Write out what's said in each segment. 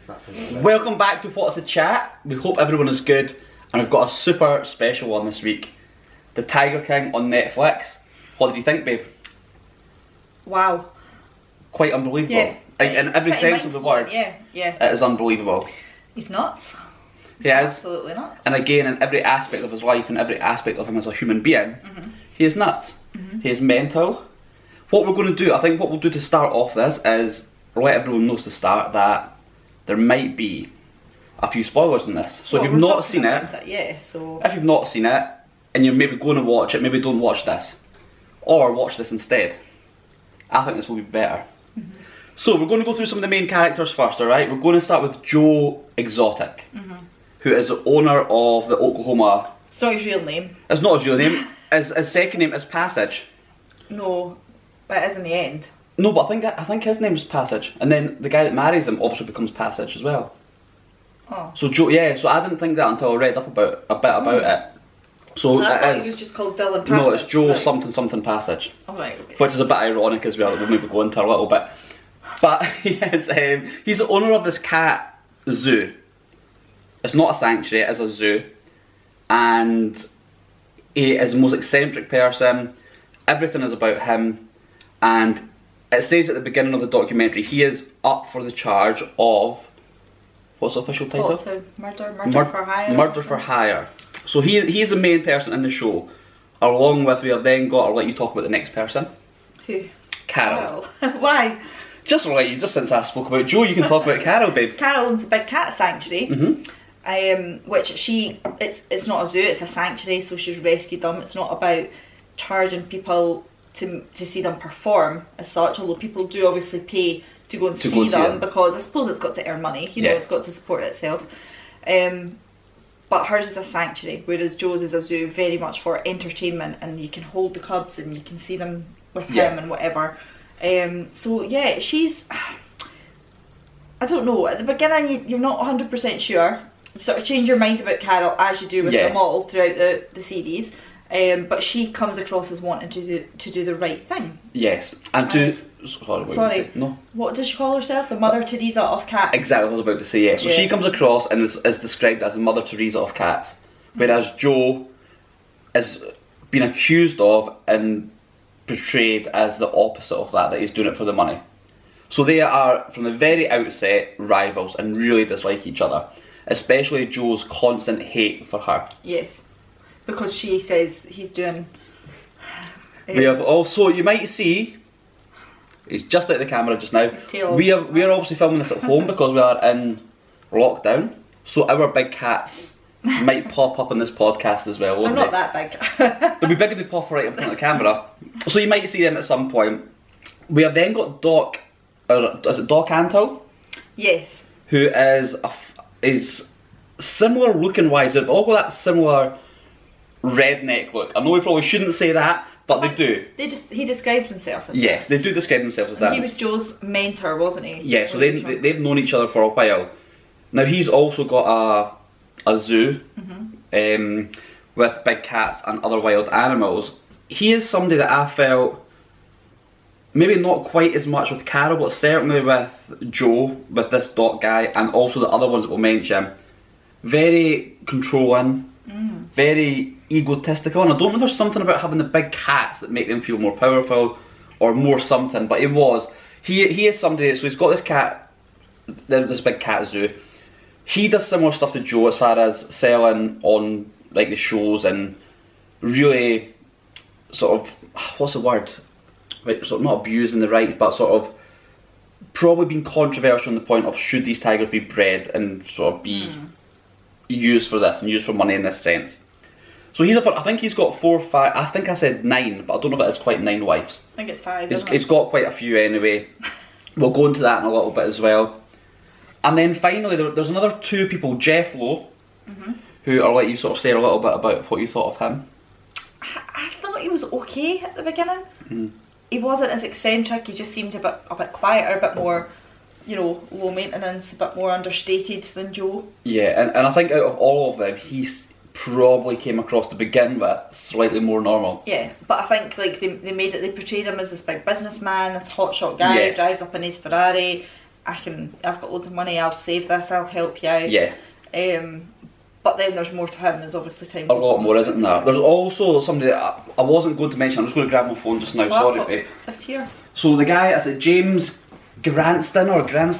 Welcome back to What's the Chat. We hope everyone is good, and we've got a super special one this week. The Tiger King on Netflix. What did you think, babe? Wow. Quite unbelievable. Yeah. Like, in every sense of the word. Yeah. It is unbelievable. He's nuts. He is. Absolutely nuts. And again, in every aspect of his life and every aspect of him as a human being, he is nuts. He is mental. What we're going to do, I think what we'll do to start off this is let everyone know to start that there might be a few spoilers in this. So if you've not seen it, if you've not seen it, and you're maybe going to watch it, maybe don't watch this. Or watch this instead. I think this will be better. So we're going to go through some of the main characters first, alright? We're going to start with Joe Exotic, who is the owner of the Oklahoma... It's not his real name. It's not his real name. His second name is Passage. No, but it is in the end. No, but I think his name is Passage, and then the guy that marries him obviously becomes Passage as well. Oh. So Joe, so I didn't think that until I read up a bit about it. So I thought it he is. was just called Dylan Passage. No, it's Joe right. something Passage. Oh, right, okay. Which is a bit ironic as well. That we'll maybe go into a little bit. But he's the owner of this cat zoo. It's not a sanctuary; it is a zoo, and he is the most eccentric person. Everything is about him, and it says at the beginning of the documentary he is up for the charge of, what's the official title? Murder for hire. Murder for hire. So he is the main person in the show. Along with, we have then got, I'll let you talk about the next person. Who? Carole. Why? Just since I spoke about Joe, you can talk about Carole, babe. Carole owns a big cat sanctuary. Which it's not a zoo, it's a sanctuary, so she's rescued them. It's not about charging people to see them perform as such, although people do obviously pay to go and see them because I suppose it's got to earn money, you know, it's got to support itself. But hers is a sanctuary, whereas Joe's is a zoo, very much for entertainment, and you can hold the cubs and you can see them with him and whatever. So yeah, she's, I don't know, at the beginning you're not 100% sure. You sort of change your mind about Carole as you do with them all throughout the series. But she comes across as wanting to do the right thing. Yes, and what does she call herself? The Mother Teresa of cats. Exactly what I was about to say. Yeah, so she comes across and is described as the Mother Teresa of cats, whereas Joe is being accused of and portrayed as the opposite of that he's doing it for the money. So they are from the very outset rivals and really dislike each other, especially Joe's constant hate for her. Yes. Because she says he's doing... We have also, you might see, he's just out of the camera just now. We are obviously filming this at home because we are in lockdown. So our big cats might pop up in this podcast as well, won't they? I'm not that big. They'll be big if they pop right in front of the camera. So you might see them at some point. We have then got Doc, is it Doc Antle? Yes. Who is similar looking wise. They've all got that similar redneck look. I know we probably shouldn't say that, but they do. He describes himself as that. Yes, they do describe themselves as that. He was Joe's mentor, wasn't he? Yeah, so they've known each other for a while. Now he's also got a zoo with big cats and other wild animals. He is somebody that I felt, maybe not quite as much with Carole, but certainly with Joe, with this Doc guy, and also the other ones that we'll mention, very controlling, very egotistical, and I don't know if there's something about having the big cats that make them feel more powerful or more something, but he is somebody, so he's got this cat, this big cat zoo. He does similar stuff to Joe as far as selling on like the shows and really sort of, what's the word, right, sort of not abusing the right, but sort of probably being controversial on the point of should these tigers be bred and sort of be used for this and used for money in this sense. So I think he's got 4 or 5, I think I said 9, but I don't know if it's quite 9 wives. I think it's 5, He's got quite a few anyway. We'll go into that in a little bit as well. And then finally there's another 2 people, Jeff Lowe, who I'll let you sort of say a little bit about what you thought of him. I thought he was okay at the beginning. He wasn't as eccentric, he just seemed a bit quieter, a bit more, you know, low maintenance, a bit more understated than Joe. Yeah, and I think out of all of them, he's probably came across to begin with slightly more normal. Yeah, but I think like they portrayed him as this big businessman, this hotshot guy who drives up in his Ferrari, I've got loads of money, I'll save this, I'll help you out. Yeah. But then there's more to him, as obviously time A goes lot on. more, isn't there? There's also somebody that I wasn't going to mention. I'm just going to grab my phone just now. Sorry, babe. This here. So the guy, is it James Granston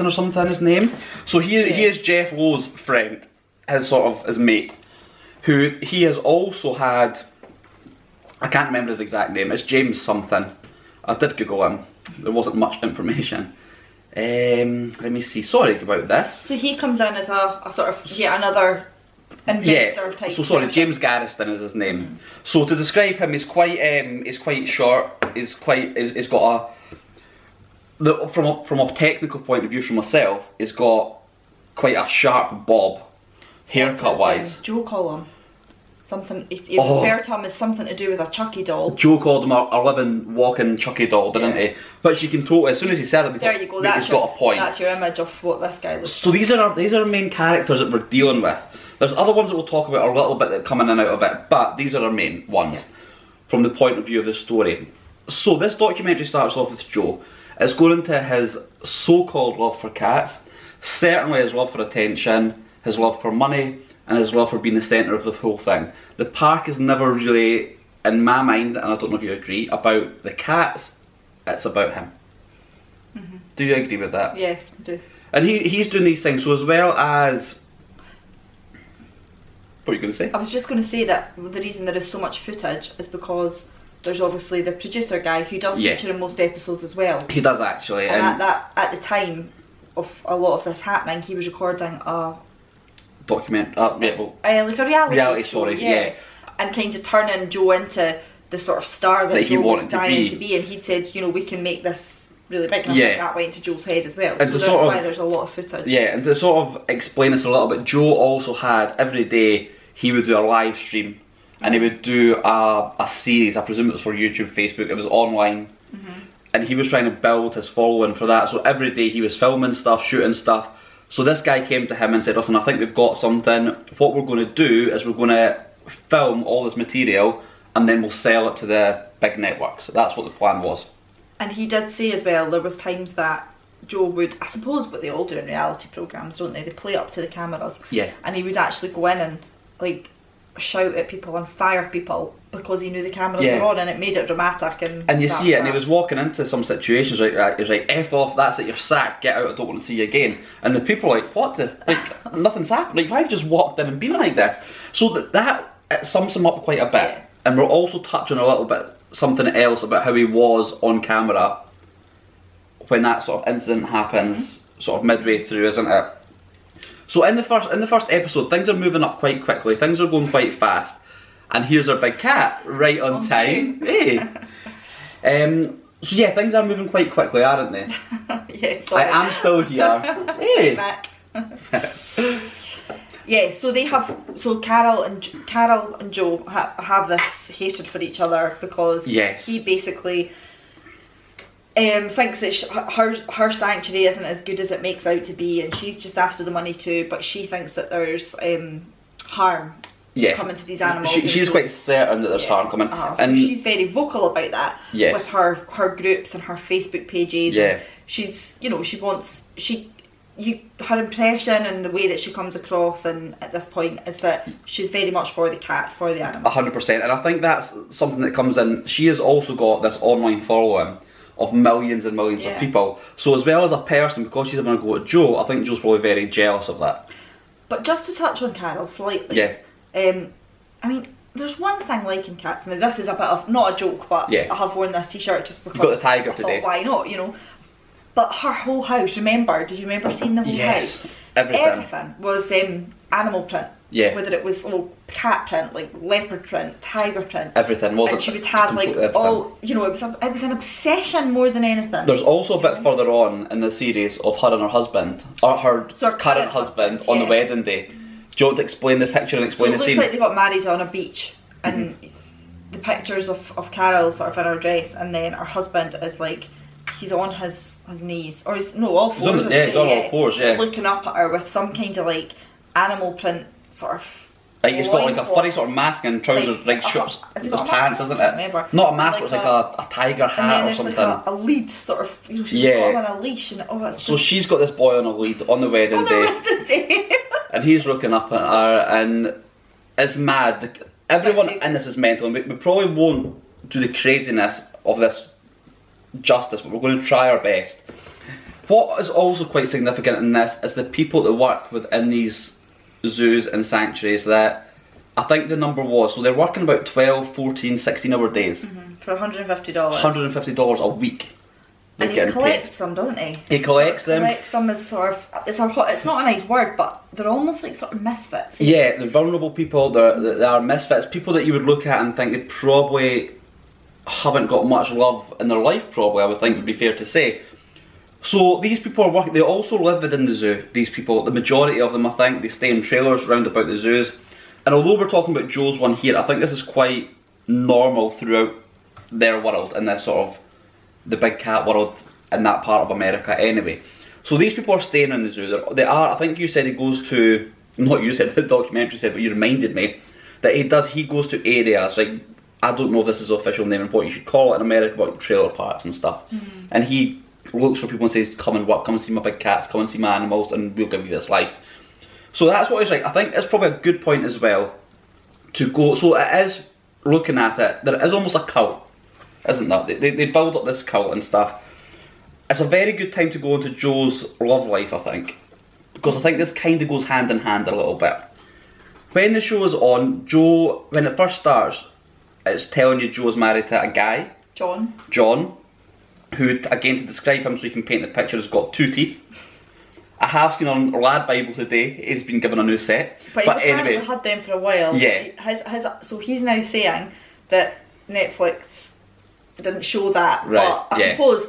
or something? His name. So he is Jeff Lowe's friend, his mate, who he has also had. I can't remember his exact name. It's James something. I did Google him. There wasn't much information. Let me see. Sorry about this. So he comes in as a sort of another investor type. So sorry, James Garriston is his name. So to describe him, he's quite short. He's got from a technical point of view for myself, he's got quite a sharp bob, haircut wise. Joe call him something. He referred to him as something to do with a Chucky doll. Joe called him a living, walking Chucky doll, didn't he? But you can totally, as soon as he said it, there you go. He's got a point. That's your image of what this guy looks. So these are main characters that we're dealing with. There's other ones that we'll talk about a little bit that come in and out of it, but these are our main ones from the point of view of the story. So this documentary starts off with Joe. It's going into his so-called love for cats, certainly his love for attention, his love for money, and his love for being the centre of the whole thing. The park is never really, in my mind, and I don't know if you agree, about the cats. It's about him. Mm-hmm. Do you agree with that? Yes, I do. And he's doing these things, so as well as... What were you going to say? I was just going to say that the reason there is so much footage is because there's obviously the producer guy who does feature in most episodes as well. He does actually. And at the time of a lot of this happening, he was recording a like a reality show, and kind of turning Joe into the sort of star that Joe was dying to be. And he'd said, we can make this really big, and I think that went into Joe's head as well. And so that's why there's a lot of footage. Yeah, and to sort of explain this a little bit, Joe also had, every day, he would do a live stream, and he would do a series, I presume it was for YouTube, Facebook, it was online, and he was trying to build his following for that, so every day he was filming stuff, shooting stuff. So this guy came to him and said, listen, I think we've got something. What we're going to do is we're going to film all this material and then we'll sell it to the big networks. That's what the plan was. And he did say as well, there was times that Joe would, I suppose what they all do in reality programmes, don't they? They play up to the cameras. Yeah. And he would actually go in and like shout at people and fire people because he knew the cameras were on, and it made it dramatic. And you see it, and he was walking into some situations like that. He was like, F off, that's it, you're sacked, get out, I don't want to see you again. And the people are like, what the, like, nothing's happened, like, why have you just walked in and been like this? So that it sums him up quite a bit. Yeah. And we're also touching a little bit something else about how he was on camera when that sort of incident happens, sort of midway through, isn't it? So in the first episode, things are moving up quite quickly, things are going quite fast. And here's our big cat, right on time. Hey. So yeah, things are moving quite quickly, aren't they? Yeah, sorry. I am still here. Hey. Back. Yeah, so Carole and Joe have this hatred for each other because he basically thinks that her sanctuary isn't as good as it makes out to be, and she's just after the money too, but she thinks that there's harm coming to these animals. She's quite certain that there's harm coming. And she's very vocal about that with her groups and her Facebook pages. Yeah. And she's, her impression and the way that she comes across and at this point is that she's very much for the cats, for the animals. 100%, and I think that's something that comes in. She has also got this online following of millions and millions of people. So as well as a person, because she's having a go at Joe, I think Joe's probably very jealous of that. But just to touch on Carole slightly, I mean, there's one thing liking cats. Now this is a bit of, not a joke, but I have worn this t-shirt just because. You've got the tiger today. Why not, But her whole house, did you remember seeing the whole house? Everything was animal print. Yeah. Whether it was cat print, like leopard print, tiger print. Everything, wasn't it? And she would have like all, it was an obsession more than anything. There's also a bit further on in the series of her and her husband, or her current husband on the wedding day. Do you want to explain the picture and explain the scene? It looks like they got married on a beach, and the pictures of Carole sort of in her dress, and then her husband is like, he's on his knees, or all fours. He's on all fours, looking up at her with some kind of like animal print sort of Like it's got like a furry sort of mask and trousers, like shorts, it's pants, isn't it? Not a mask, but it's like a tiger hat or something. Like a lead sort of. She's got him on a leash, and so she's got this boy on a lead on the wedding day, and he's looking up at her, and it's mad. Everyone in this is mental, and we probably won't do the craziness of this justice, but we're going to try our best. What is also quite significant in this is the people that work within these zoos and sanctuaries. That I think the number was, so they're working about 12, 14, 16 hour days. For $150. $150 a week. And he collects them, doesn't he? He collects them. Collects them as sort of, it's not a nice word, but they're almost like sort of misfits. Yeah, the vulnerable people, they are misfits, people that you would look at and think they probably haven't got much love in their life, probably, I would think would be fair to say. So these people are working, they also live within the zoo, these people, the majority of them I think, they stay in trailers round about the zoos. And although we're talking about Joe's one here, I think this is quite normal throughout their world, in this sort of, the big cat world in that part of America anyway. So these people are staying in the zoo. They are, I think you said he goes to, not you said, the documentary said, but you reminded me, that he goes to areas, like, I don't know if this is the official name and what you should call it in America, but trailer parks and stuff. And he looks for people and says, come and work, come and see my big cats, come and see my animals, and we'll give you this life. So that's what it's like. I think it's probably a good point as well to go, so it is, looking at it, there is almost a cult, isn't that? They build up this cult and stuff. It's a very good time to go into Joe's love life, I think, because I think this kind of goes hand in hand a little bit. When the show is on, Joe, when it first starts, it's telling you Joe's married to a guy, John, who, again, to describe him so you can paint the picture, has got 2 teeth. I have seen on Lad Bible today, he's been given a new set. But he's apparently had them for a while. Yeah. So he's now saying that Netflix didn't show that, right, but I suppose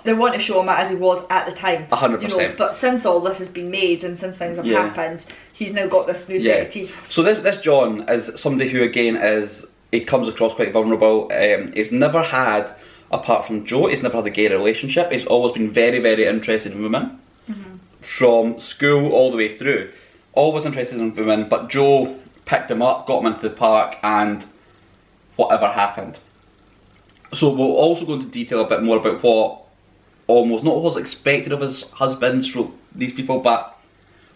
they want to show him as he was at the time. 100%. You know, but since all this has been made and since things have happened, he's now got this new set of teeth. So this John is somebody who, again, he comes across quite vulnerable. He's never had, apart from Joe, he's never had a gay relationship. He's always been very, very interested in women. From school all the way through. Always interested in women, but Joe picked him up, got him into the park, and whatever happened. So we'll also go into detail a bit more about what almost, not what was expected of his husbands from these people, but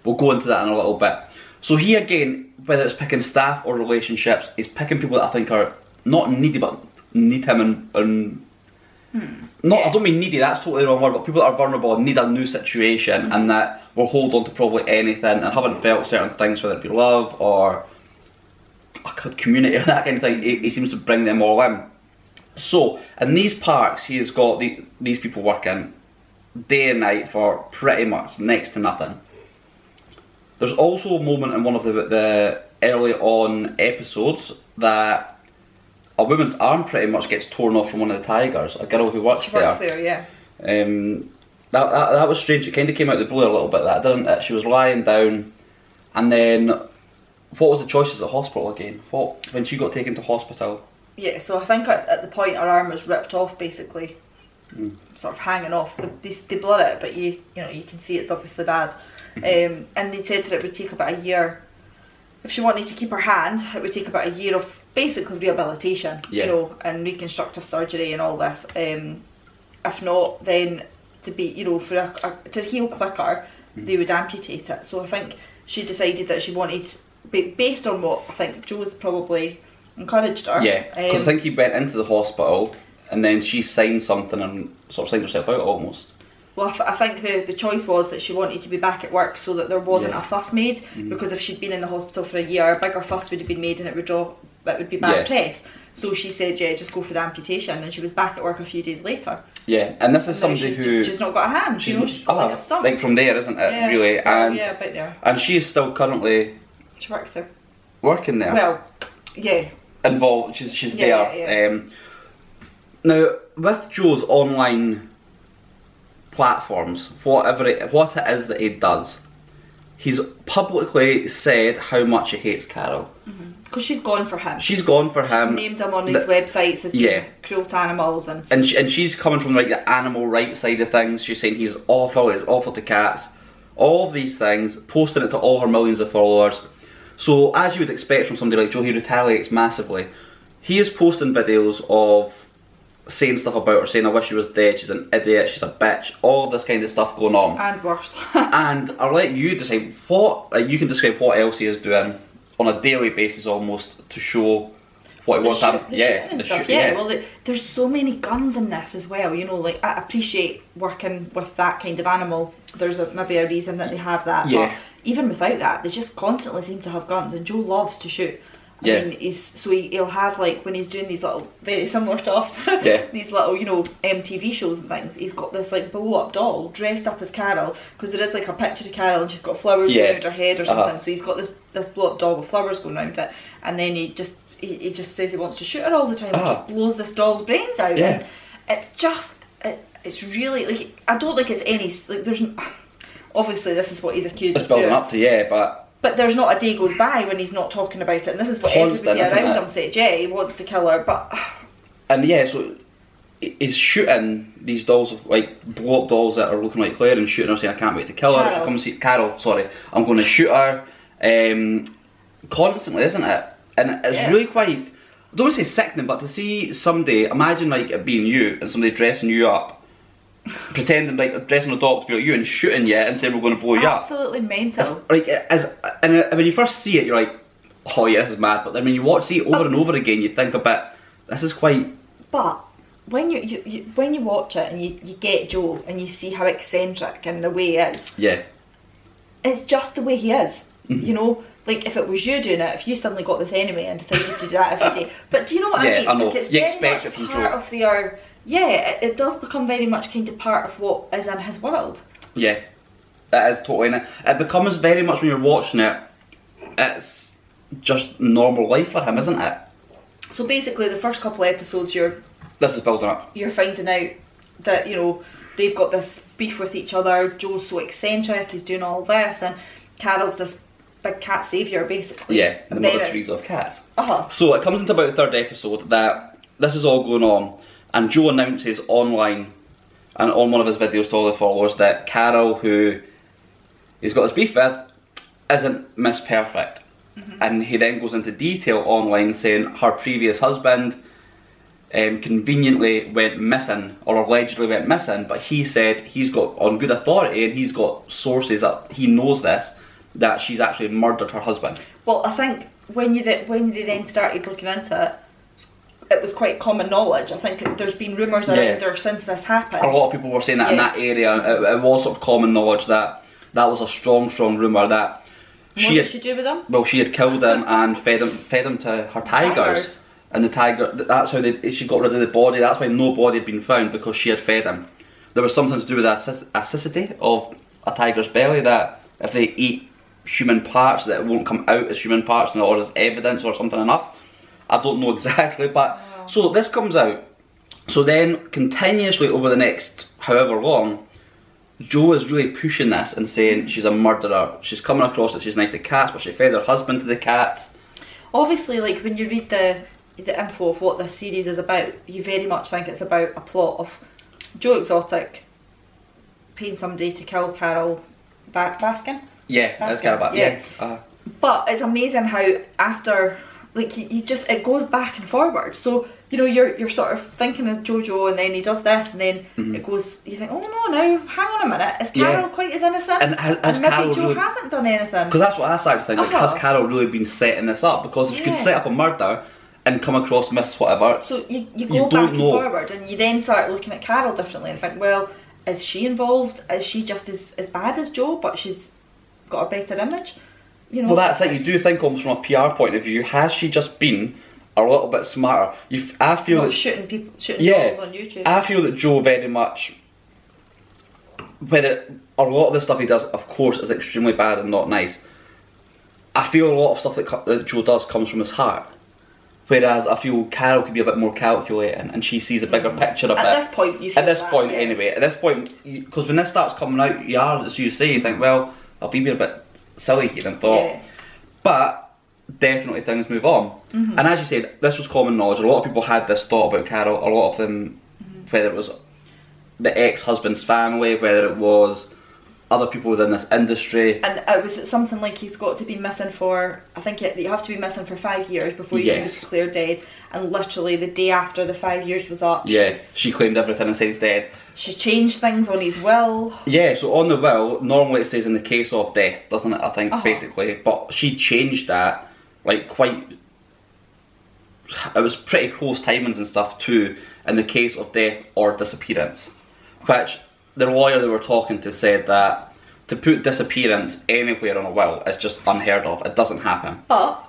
we'll go into that in a little bit. So he, again, whether it's picking staff or relationships, is picking people that I think are not needy, but need him and I don't mean needy, that's totally the wrong word, but people that are vulnerable and need a new situation and that will hold on to probably anything and haven't felt certain things, whether it be love or a community or that kind of thing. He seems to bring them all in. So, in these parks, he has got these people working day and night for pretty much next to nothing. There's also a moment in one of the early on episodes that a woman's arm pretty much gets torn off from one of the tigers, a girl who works there. She works there, yeah. That was strange. It kind of came out of the blue a little bit, that, didn't it? She was lying down, and then what was the choices at hospital again? When she got taken to hospital? Yeah, so I think at the point her arm was ripped off, basically, sort of hanging off. They blur it, but you can see it's obviously bad. And they said that it would take about a year. If she wanted to keep her hand, it would take about a year of basically rehabilitation, and reconstructive surgery and all this. If not, then to be, to heal quicker, they would amputate it. So I think she decided that she wanted, based on what I think Joe's probably encouraged her. Yeah, because I think he went into the hospital and then she signed something and sort of signed herself out almost. Well, I think the choice was that she wanted to be back at work so that there wasn't a fuss made, because if she'd been in the hospital for a year, a bigger fuss would have been made and it would be bad press. So she said, just go for the amputation, and she was back at work a few days later. Yeah, and this is somebody she's not got a hand, she's got like a stump. Like from there, isn't it, really? And, a bit there. And she is still currently... She works there. Working there? Well, yeah. Involved, she's there. Yeah. Now, with Joe's online platforms, what it is that he does, he's publicly said how much he hates Carole. Because she's gone for him. She's gone for him. She's named him on his websites as being cruel to animals. And she's coming from like the animal rights side of things. She's saying he's awful to cats. All of these things, posting it to all her millions of followers. So as you would expect from somebody like Joe, he retaliates massively. He is posting videos of saying stuff about her, saying I wish she was dead, she's an idiot, she's a bitch, all of this kind of stuff going on. And worse. And I'll let you decide you can describe what else he is doing on a daily basis almost to show what he wants to happen. Yeah, well, there's so many guns in this as well, you know, like, I appreciate working with that kind of animal. There's maybe a reason that they have that, but even without that, they just constantly seem to have guns, and Joe loves to shoot. I mean, he'll have, like, when he's doing these little, very similar to us, these little, you know, MTV shows and things, he's got this, like, blow-up doll dressed up as Carole, because there is, like, a picture of Carole and she's got flowers going around her head or something, so he's got this blow-up doll with flowers going around it, and then he just says he wants to shoot her all the time and just blows this doll's brains out, and it's just, it's really, like, I don't think it's any, like, there's, obviously this is what he's accused of doing. It's building up to, But there's not a day goes by when he's not talking about it, and this is what everybody around him said. Yeah, he wants to kill her, but... And yeah, so he's shooting these dolls, like blow-up dolls that are looking like Claire, and shooting her saying, I can't wait to kill her. If you come see Carole, sorry, I'm going to shoot her. Constantly, isn't it? And it's really quite, I don't want to say sickening, but to see somebody, imagine like it being you, and somebody dressing you up, pretending like dressing a dog to be like you and shooting you and saying we're going to blow you up. Absolutely mental. It's like, and when you first see it, you're like, oh yeah, this is mad. But then when you see it over and over again, you think a bit, this is quite. But when you watch it and you get Joe and you see how eccentric and the way he is, it's just the way he is. You know, like if it was you doing it, if you suddenly got this enemy and decided to do that every day. But do you know what I mean? I know. Like it's you very expect much it from part Joe. of their. Yeah, it does become very much kind of part of what is in his world. Yeah, it is totally in it. It becomes very much when you're watching it, it's just normal life for him, isn't it? So basically, the first couple of episodes, this is building up. You're finding out that, you know, they've got this beef with each other. Joe's so eccentric, he's doing all this, and Carole's this big cat saviour, basically. Yeah, and the Mother Teresa of cats. Uh-huh. So it comes into about the third episode that this is all going on. And Joe announces online and on one of his videos to all the followers that Carole, who he's got this beef with, isn't Miss Perfect. And he then goes into detail online saying her previous husband conveniently went missing, or allegedly went missing, but he said he's got, on good authority, and he's got sources that he knows this, that she's actually murdered her husband. Well, I think when they then started looking into it, it was quite common knowledge. I think there's been rumours around her since this happened. A lot of people were saying that in that area. It was sort of common knowledge that was a strong rumour that what did she do with him? Well, she had killed him and fed him to her tigers. And the tiger, that's how she got rid of the body. That's why no body had been found, because she had fed him. There was something to do with the acidity of a tiger's belly, that if they eat human parts, that it won't come out as human parts or as evidence or something enough. I don't know exactly, but so this comes out. So then, continuously over the next however long, Joe is really pushing this and saying she's a murderer. She's coming across that she's nice to cats, but she fed her husband to the cats. Obviously, like when you read the info of what this series is about, you very much think it's about a plot of Joe Exotic paying somebody to kill Carole Baskin. Yeah, that's Carole Baskin. Yeah. But it's amazing how after. Like it goes back and forward. So you know you're sort of thinking of Jojo, and then he does this, and then it goes. You think, oh no, now hang on a minute, is Carole quite as innocent? And has maybe Carole Joe really, hasn't done anything? Because that's what I started to think. Like, has Carole really been setting this up? Because if you could set up a murder and come across Miss whatever, so you go back and forward, and you then start looking at Carole differently and think, well, is she involved? Is she just as bad as Joe, but she's got a better image? You know, well, that's it. You do think almost from a PR point of view. Has she just been a little bit smarter? I feel not that shooting dolls on YouTube. I feel that Joe very much, whether a lot of the stuff he does, of course, is extremely bad and not nice. I feel a lot of stuff that Joe does comes from his heart. Whereas I feel Carole could be a bit more calculating, and she sees a bigger picture of it. At this point, you feel at this that, point, anyway. At this point, because when this starts coming out, you are, as you say, you think, well, I'll be a bit silly here and thought, but definitely things move on. And as you said, this was common knowledge. A lot of people had this thought about Carole. A lot of them, whether it was the ex-husband's family, whether it was other people within this industry. And was it something like he's got to be missing for, I think you have to be missing for 5 years before you can be declared dead, and literally the day after the 5 years was up, she claimed everything and said he's dead. She changed things on his will. Yeah, so on the will, normally it says in the case of death, doesn't it, I think, basically, but she changed that, like, quite, it was pretty close timings and stuff too, in the case of death or disappearance, which the lawyer they were talking to said that to put disappearance anywhere on a will is just unheard of. It doesn't happen. But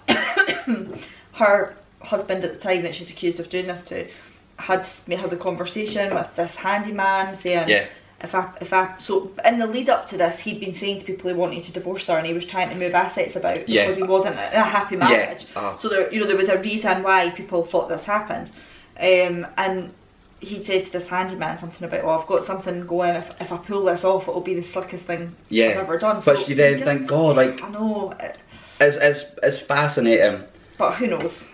her husband at the time that she's accused of doing this to had a conversation with this handyman saying, if I so in the lead up to this, he'd been saying to people he wanted to divorce her and he was trying to move assets about because he wasn't in a happy marriage. So there was a reason why people thought this happened, and he'd said to this handyman something about, I've got something going, if I pull this off it'll be the slickest thing I've ever done. But so you then think, God, like, I know, it's fascinating. But who knows?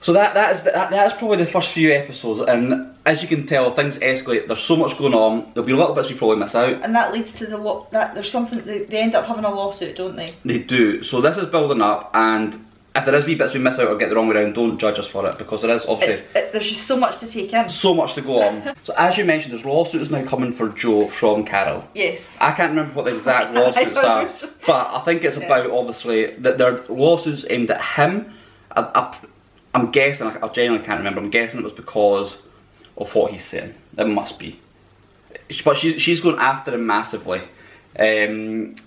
So that's probably the first few episodes, and as you can tell, things escalate. There's so much going on. There'll be little bits we probably miss out, and that leads to there's something they end up having a lawsuit, don't they? They do. So this is building up, and if there is wee bits we miss out or get the wrong way around, don't judge us for it, because there is obviously there's just so much to take in, so much to go on. So as you mentioned, there's lawsuits now coming for Joe from Carole. Yes. I can't remember what the exact lawsuits are, but I think it's about obviously that there are lawsuits aimed at him. I'm guessing, I genuinely can't remember, I'm guessing it was because of what he's saying. It must be. But she's going after him massively. And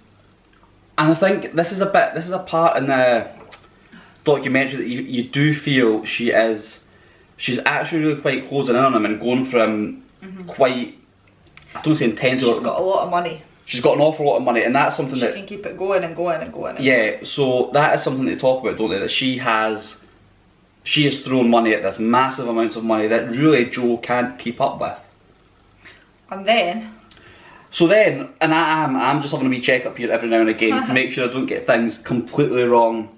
I think this is a part in the documentary that you do feel she's actually really quite closing in on him and going for him quite, I don't say intense. She's got a lot of money. She's got an awful lot of money, and that's something she can keep it going and going and going. Yeah, so that is something they talk about, don't they? That she has thrown money at this, massive amounts of money that really Joe can't keep up with. And then? So then, and I'm just having a wee check up here every now and again to make sure I don't get things completely wrong.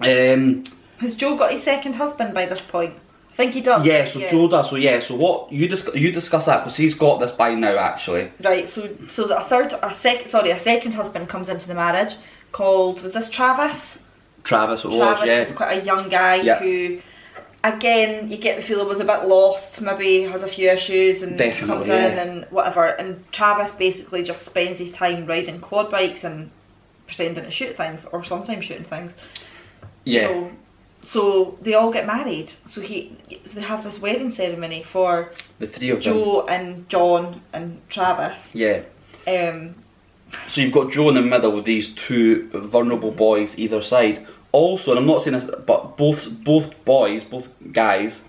Has Joe got his second husband by this point? I think he does. Yeah, so Joe does. So what you discuss that, because he's got this by now actually. Right. So a second husband comes into the marriage called, was this Travis? Travis was quite a young guy who, again, you get the feeling was a bit lost, maybe had a few issues, and comes in and whatever. And Travis basically just spends his time riding quad bikes and pretending to shoot things, or sometimes shooting things. Yeah. You know, so they all get married. So they have this wedding ceremony for the three of Joe and John and Travis. Yeah. So you've got Joe in the middle with these two vulnerable boys either side. Also, and I'm not saying this, but both guys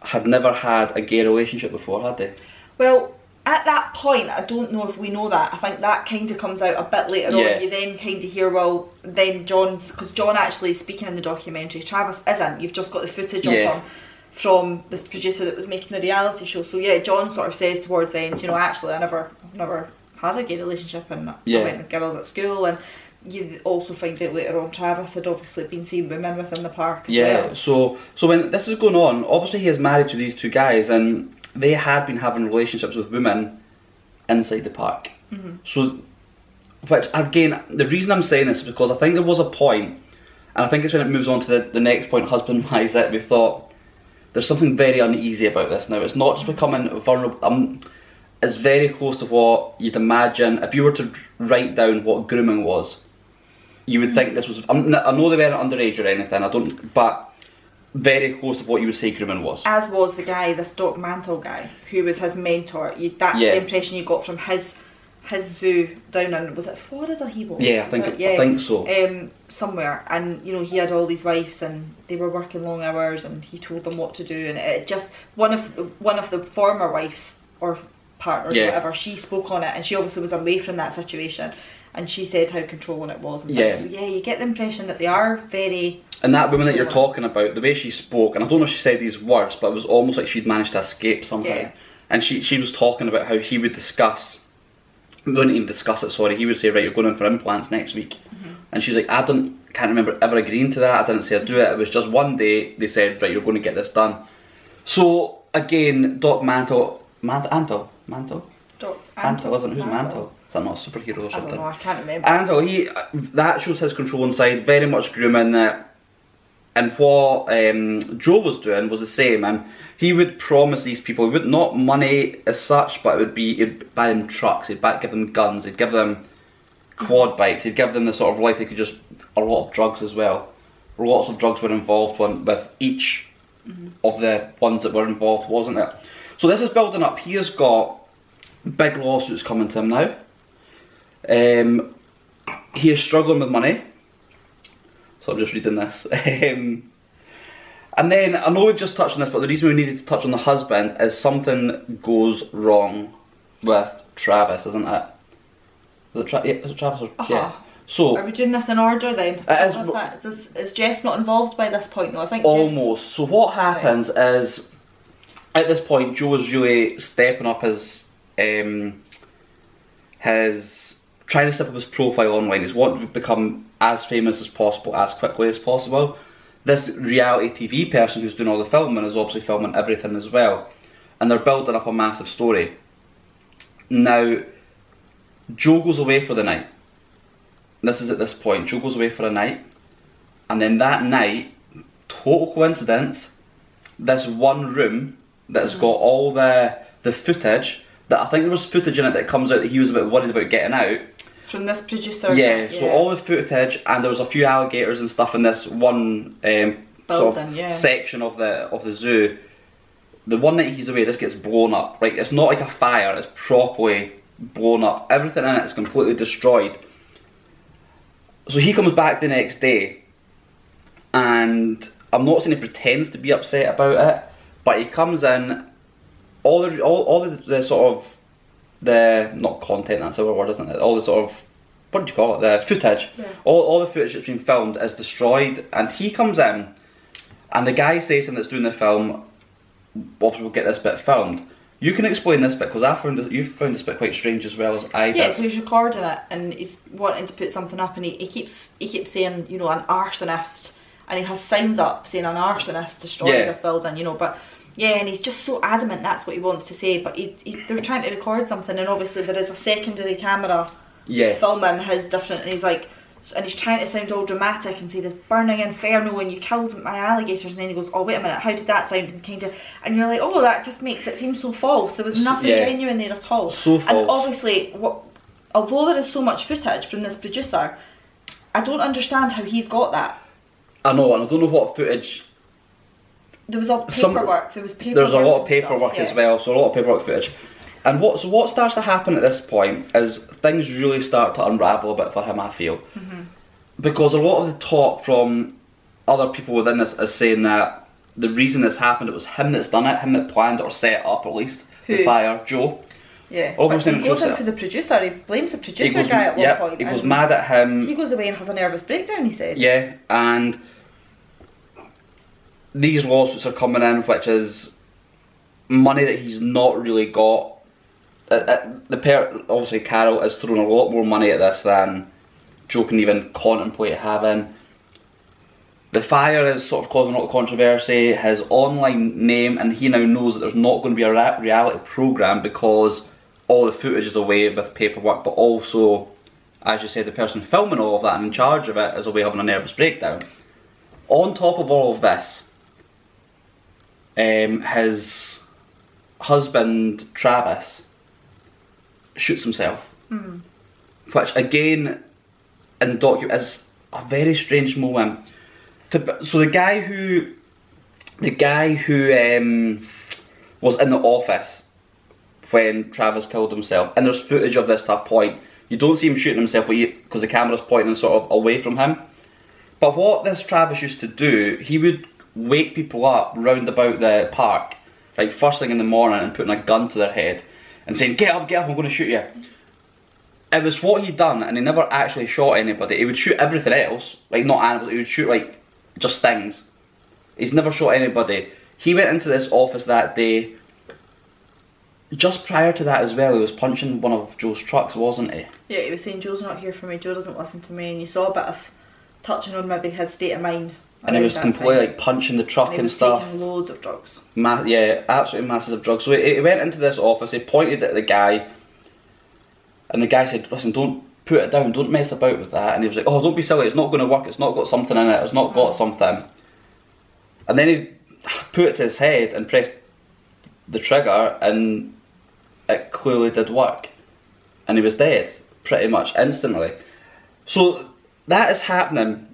had never had a gay relationship before, had they? Well, at that point, I don't know if we know that. I think that kind of comes out a bit later on. You then kind of hear, well, then because John actually is speaking in the documentary. Travis isn't. You've just got the footage of him from this producer that was making the reality show. So yeah, John sort of says towards the end, actually, I've never had a gay relationship, and I went with girls at school. And you also find out later on Travis had obviously been seeing women within the park as well. So when this is going on, obviously he is married to these two guys, and they had been having relationships with women inside the park. So, which again, the reason I'm saying this is because I think there was a point, and I think it's when it moves on to the next point, husband-wise, that we thought there's something very uneasy about this now. It's not just becoming vulnerable. It's very close to what you'd imagine if you were to write down what grooming was. You would think this was. I know they weren't underage or anything. But very close to what you would say grooming was. As was the guy, this Doc Mantle guy, who was his mentor. That's the impression you got from his zoo down in, was it Florida he was? Yeah, I think so. Somewhere, and he had all these wives, and they were working long hours, and he told them what to do, and it just one of the former wives or partners or whatever, she spoke on it, and she obviously was away from that situation. And she said how controlling it was. And things. So you get the impression that they are very. And that woman that you're talking about, the way she spoke, and I don't know if she said these words, but it was almost like she'd managed to escape somehow. Yeah. And she was talking about how he would discuss, he wouldn't even discuss it, sorry, he would say, right, you're going in for implants next week. And she's like, can't remember ever agreeing to that, I didn't say I'd do it, it was just one day they said, right, you're going to get this done. So, again, Doc Mantle, Doc Mantle, isn't it? Who's Mantle? Is that not a superhero or I something? don't know, I can't remember. And that shows his controlling side, very much grooming it. And what Joe was doing was the same, and he would promise these people, not money as such, but he'd buy them trucks, he'd give them guns, he'd give them quad bikes, he'd give them the sort of life they could just, a lot of drugs as well. Lots of drugs were involved with each of the ones that were involved, wasn't it? So this is building up. He has got big lawsuits coming to him now. He is struggling with money. So I'm just reading this. And then, I know we've just touched on this, but the reason we needed to touch on the husband is something goes wrong with Travis, isn't it? Is it Travis or... Yeah. So, are we doing this in order then? Is Jeff not involved by this point though? I think almost. Jeff... So what happens is, at this point, Joe is really stepping up his trying to step up his profile online. He's wanting to become as famous as possible, as quickly as possible. This reality TV person who's doing all the filming is obviously filming everything as well. And they're building up a massive story. Now, Joe goes away for the night. This is at this point. Joe goes away for a night. And then that night, total coincidence, this one room that's got all the footage, that I think there was footage in it that comes out that he was a bit worried about getting out. From this producer? Yeah, so all the footage, and there was a few alligators and stuff in this one sort of section of the zoo. The one night he's away, this gets blown up. Right, it's not like a fire, it's properly blown up. Everything in it is completely destroyed. So he comes back the next day, and I'm not saying he pretends to be upset about it, but he comes in, all the sort of, the, not content, that's our word, isn't it? All the sort of, what do you call it? The footage. Yeah. All the footage that's been filmed is destroyed, and he comes in, and the guy says to him that's doing the film, obviously we'll get this bit filmed. You can explain this bit, because you've found this bit quite strange as well as I did. Yeah, so he's recording it, and he's wanting to put something up, and he keeps saying, you know, an arsonist, and he has signs up saying an arsonist destroyed this building, you know, but yeah, and he's just so adamant that's what he wants to say, but they're trying to record something, and obviously there is a secondary camera filming his different, and he's like, and he's trying to sound all dramatic and say this burning inferno and you killed my alligators, and then he goes, oh wait a minute, how did that sound, and you're like, oh, that just makes it seem so false. There was nothing genuine there at all. So false. And obviously, although there is so much footage from this producer, I don't understand how he's got that. I know, and I don't know what footage. There was paperwork. There was a lot of paperwork as well, so a lot of paperwork footage. And what starts to happen at this point is things really start to unravel a bit for him, I feel. Because a lot of the talk from other people within this is saying that the reason this happened, it was him that's done it, him that planned it or set it up at least. Who? The fire, Joe. Yeah, but he goes in for the producer, he blames the producer guy at one point. He goes mad at him. He goes away and has a nervous breakdown, he said. Yeah, and these lawsuits are coming in, which is money that he's not really got. Obviously Carole has thrown a lot more money at this than Joe can even contemplate having. The fire is sort of causing a lot of controversy. His online name, and he now knows that there's not going to be a reality programme because all the footage is away with paperwork, but also, as you said, the person filming all of that and in charge of it is away having a nervous breakdown. On top of all of this, his husband Travis shoots himself, which again in the document is a very strange moment. So the guy who was in the office when Travis killed himself, and there's footage of this to a point, you don't see him shooting himself because the camera's pointing sort of away from him. But what this Travis used to do, he would wake people up round about the park, like first thing in the morning, and putting a gun to their head and saying, get up, I'm going to shoot you. It was what he'd done, and he never actually shot anybody. He would shoot everything else, like not animals, he would shoot like just things. He's never shot anybody. He went into this office that day. Just prior to that as well, he was punching one of Joe's trucks, wasn't he? Yeah, he was saying, Joe's not here for me, Joe doesn't listen to me, and you saw a bit of touching on maybe his state of mind. And he was completely like punching the truck and stuff. Taking loads of drugs. Yeah, absolutely massive drugs. So he went into this office, he pointed at the guy, And the guy said, listen, don't put it down, don't mess about with that. And he was like, oh, don't be silly, it's not going to work, it's not got something in it, it's not got something. And then he put it to his head and pressed the trigger, and it clearly did work. And he was dead, pretty much instantly. So that is happening.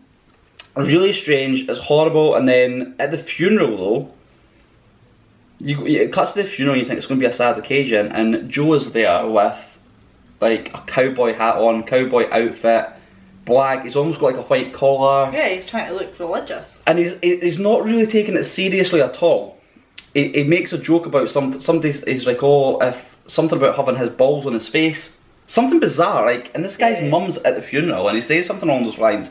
Really strange, it's horrible. And then at the funeral though, it cuts to the funeral and you think it's going to be a sad occasion, and Joe is there with like a cowboy hat on, cowboy outfit, black, he's almost got like a white collar. Yeah, he's trying to look religious. And he's not really taking it seriously at all. He makes a joke about he's like, oh, if something about having his balls on his face. Something bizarre, like, and this guy's mum's at the funeral and he says something along those lines.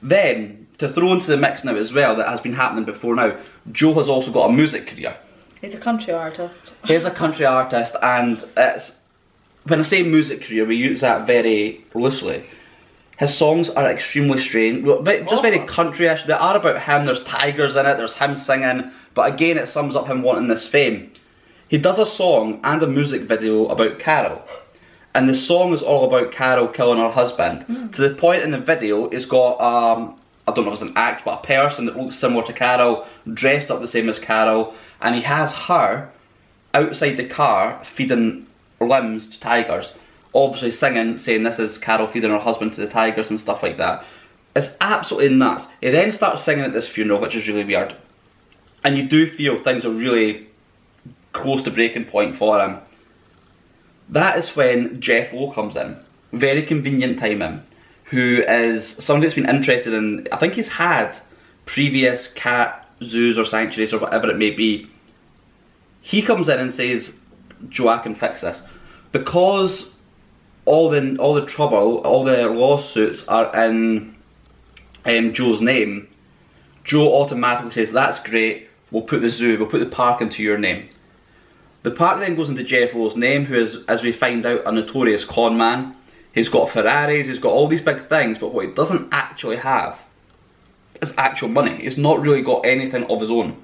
Then, to throw into the mix now as well, that has been happening before now, Joe has also got a music career. He's a country artist. He's a country artist, and it's, when I say music career, we use that very loosely. His songs are extremely strange, just very country-ish. They are about him, there's tigers in it, there's him singing, but again it sums up him wanting this fame. He does a song and a music video about Carole, and the song is all about Carole killing her husband, to the point in the video it's got, I don't know if it's an act, but a person that looks similar to Carole, dressed up the same as Carole, and he has her outside the car feeding limbs to tigers, obviously singing, saying this is Carole feeding her husband to the tigers and stuff like that. It's absolutely nuts. He then starts singing at this funeral, which is really weird, and you do feel things are really close to breaking point for him. That is when Jeff Lowe comes in, very convenient timing, who is somebody that's been interested in, I think he's had previous cat zoos or sanctuaries or whatever it may be. He comes in and says, Joe, I can fix this. Because all the trouble, all the lawsuits are in Joe's name, Joe automatically says, that's great, we'll put the zoo, we'll put the park into your name. The park then goes into Jeff Lowe's name, who is, as we find out, a notorious con man. He's got Ferraris, he's got all these big things, but what he doesn't actually have is actual money. He's not really got anything of his own,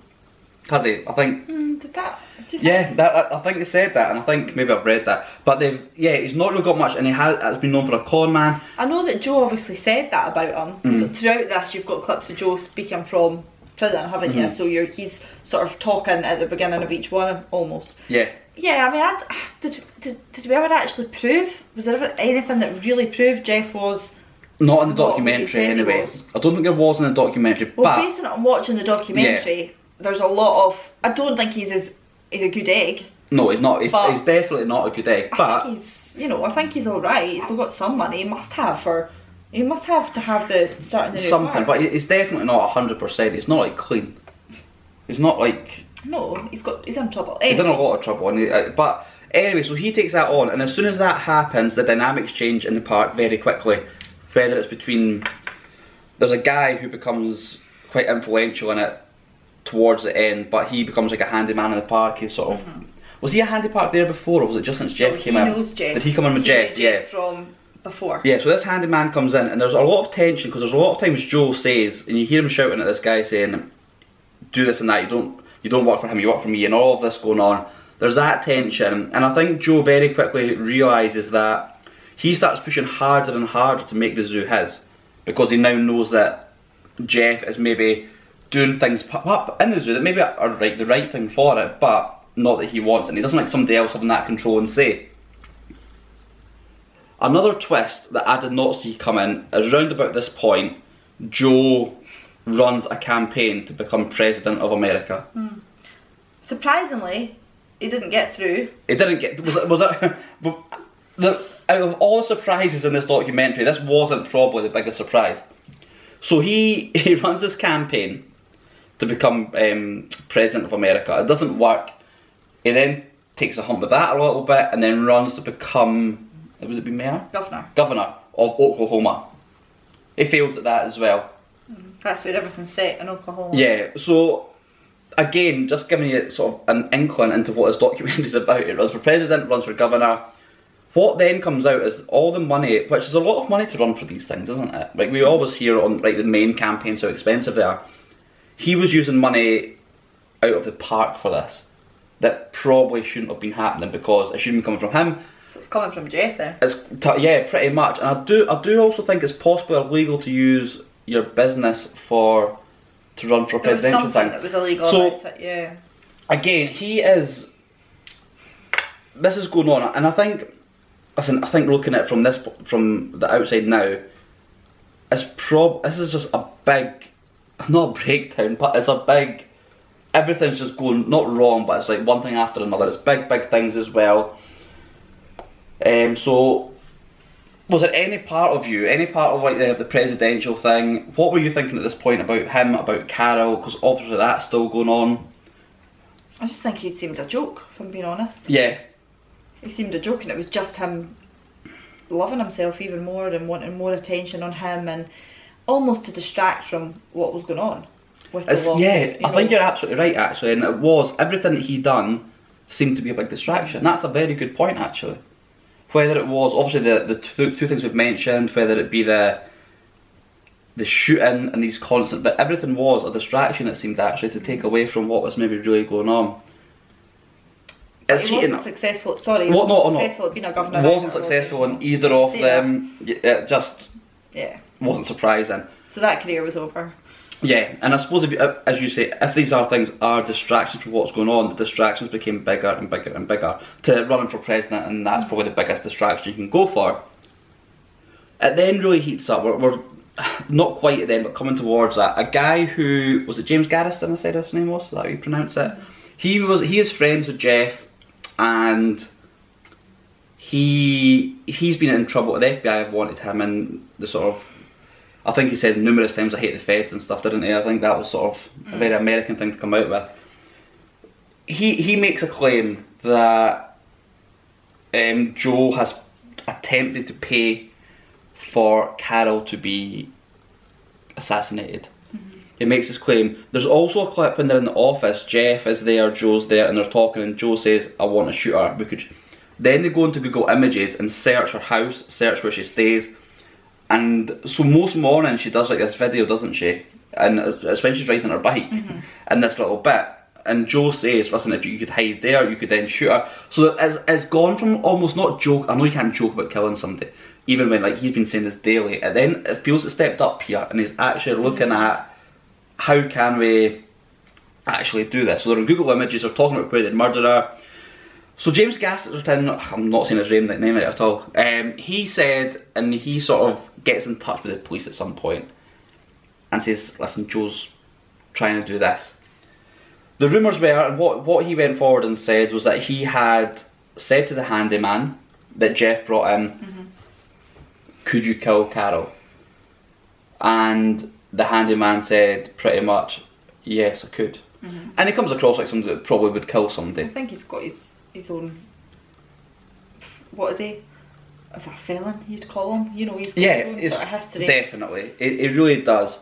has he? I think. Did that? I think they said that, and I think maybe I've read that. But he's not really got much, and he has been known for a con man. I know that Joe obviously said that about him. So throughout this, you've got clips of Joe speaking from prison, haven't you? So he's sort of talking at the beginning of each one, almost. Yeah. Yeah, I mean, did we ever actually prove? Was there ever anything that really proved Jeff was? Not in the documentary, anyway. I don't think there was in the documentary. Well, but basing it on watching the documentary, there's a lot of. I don't think he's a good egg. No, he's not. He's definitely not a good egg. But I think I think he's all right. He's still got some money. He must have to have the starting the new something. park. But he's definitely not 100%. He's not like clean. He's not like. No, he's in trouble. He's in a lot of trouble. But anyway, so he takes that on, and as soon as that happens, the dynamics change in the park very quickly. Whether it's between, there's a guy who becomes quite influential in it towards the end, but he becomes like a handyman in the park. He's sort of, was he a handy park there before, or was it just since Jeff came in? He knows Jeff. Did he come in with Jeff? Yeah. From before. Yeah, so this handyman comes in, and there's a lot of tension, because there's a lot of times Joe says, and you hear him shouting at this guy saying, do this and that, you don't work for him, you work for me, and all of this going on. There's that tension, and I think Joe very quickly realises that he starts pushing harder and harder to make the zoo his, because he now knows that Jeff is maybe doing things up in the zoo that maybe are the right thing for it, but not that he wants it, and he doesn't like somebody else having that control and say. Another twist that I did not see coming is round about this point, Joe runs a campaign to become President of America. Surprisingly, he didn't get through. It didn't get. Was it? Out of all the surprises in this documentary, this wasn't probably the biggest surprise. So he runs this campaign to become President of America. It doesn't work. He then takes a hump with that a little bit, and then runs to become, would it be mayor? Governor of Oklahoma. He fails at that as well. That's where everything's set in Oklahoma. Yeah, so again, just giving you sort of an inkling into what this documentary is about. It runs for president, runs for governor. What then comes out is all the money, which is a lot of money to run for these things, isn't it? Like we always hear on the main campaigns how expensive they are. He was using money out of the park for this that probably shouldn't have been happening, because it shouldn't be coming from him. So it's coming from Jeff then. Yeah, pretty much. And I do also think it's possibly illegal to use your business to run for a presidential thing. That was illegal about it, yeah. Again, this is going on, and I think looking at it from the outside now, this is just a big, not a breakdown, but it's a big, everything's just going, not wrong, but it's like one thing after another. It's big things as well. So, was there any part of like the presidential thing, what were you thinking at this point about him, about Carole, because obviously that's still going on? I just think he seemed a joke, if I'm being honest. Yeah. He seemed a joke, and it was just him loving himself even more and wanting more attention on him, and almost to distract from what was going on with the lawsuit. Yeah, I think you're absolutely right, actually, and it was, everything that he done seemed to be a big distraction. That's a very good point, actually. Whether it was, obviously, the two things we've mentioned, whether it be the shooting and these constant, but everything was a distraction, it seemed, actually, to take away from what was maybe really going on. He wasn't successful. Sorry, he wasn't successful at being a governor. Wasn't successful in either of them. It just wasn't surprising. So that career was over. Yeah, and I suppose as you say, if these things are distractions from what's going on, the distractions became bigger and bigger and bigger to running for president, and that's probably the biggest distraction you can go for. It then really heats up. We're not quite at the end, but coming towards that. A guy who was it James Garriston? I said his name was. Is that how you pronounce it? He is friends with Jeff. And he's been in trouble. The FBI have wanted him, and the sort of, I think he said numerous times, I hate the feds and stuff, didn't he? I think that was sort of a very American thing to come out with. He makes a claim that Joe has attempted to pay for Carole to be assassinated. He makes this claim. There's also a clip when they're in the office. Jeff is there, Joe's there, and they're talking, and Joe says, I want to shoot her. Then they go into Google Images and search her house, search where she stays. And so most mornings she does like this video, doesn't she? And it's when she's riding her bike, in this little bit. And Joe says, listen, if you could hide there, you could then shoot her. So it's gone from almost not joke, I know you can't joke about killing somebody, even when like he's been saying this daily, and then it feels it stepped up here, and he's actually looking at, how can we actually do this? So they're in Google Images, they're talking about where they'd murdered her. So James Garriston, I'm not saying his name right at all, he said, and he sort of gets in touch with the police at some point and says, listen, Joe's trying to do this. The rumours were, and what he went forward and said was that he had said to the handyman that Jeff brought in, could you kill Carole? And the handyman said pretty much, yes, I could. And he comes across like somebody that probably would kill somebody. I think he's got his own, what is he? Is that a felon, you'd call him? You know, he's got his own sort of history. Definitely, it really does.